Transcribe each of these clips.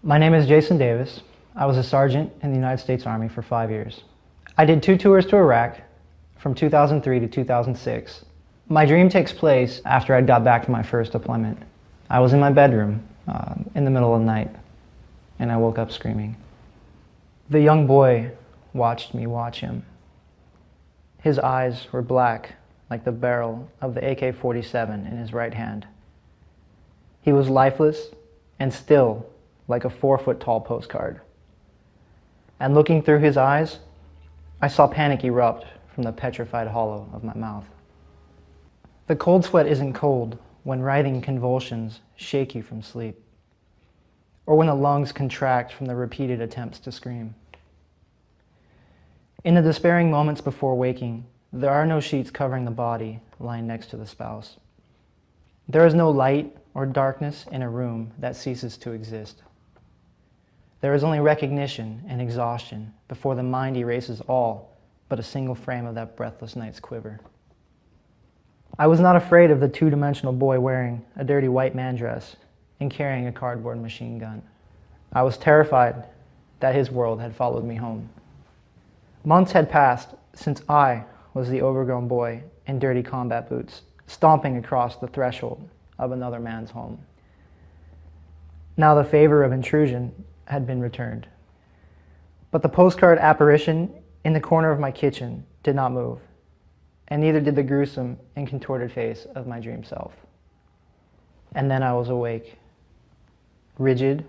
My name is Jason Davis. I was a sergeant in the United States Army for 5 years. I did 2 tours to Iraq from 2003 to 2006. My dream takes place after I got back from my first deployment. I was in my bedroom in the middle of the night, and I woke up screaming. The young boy watched me watch him. His eyes were black like the barrel of the AK-47 in his right hand. He was lifeless and still like a 4-foot-tall postcard. And looking through his eyes, I saw panic erupt from the petrified hollow of my mouth. The cold sweat isn't cold when writhing convulsions shake you from sleep, or when the lungs contract from the repeated attempts to scream. In the despairing moments before waking, there are no sheets covering the body lying next to the spouse. There is no light or darkness in a room that ceases to exist. There is only recognition and exhaustion before the mind erases all but a single frame of that breathless night's quiver. I was not afraid of the 2-dimensional boy wearing a dirty white man dress and carrying a cardboard machine gun. I was terrified that his world had followed me home. Months had passed since I was the overgrown boy in dirty combat boots, stomping across the threshold of another man's home. Now the favor of intrusion had been returned. But the postcard apparition in the corner of my kitchen did not move, and neither did the gruesome and contorted face of my dream self. And then I was awake, rigid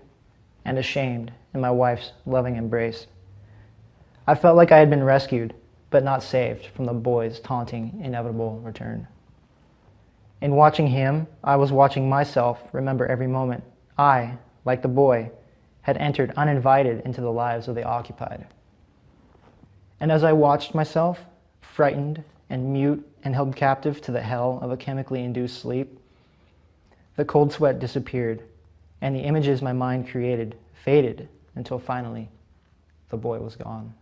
and ashamed in my wife's loving embrace. I felt like I had been rescued, but not saved from the boy's taunting, inevitable return. In watching him, I was watching myself remember every moment I, like the boy, had entered uninvited into the lives of the occupied. And as I watched myself, frightened and mute and held captive to the hell of a chemically induced sleep, the cold sweat disappeared, and the images my mind created faded until finally the boy was gone.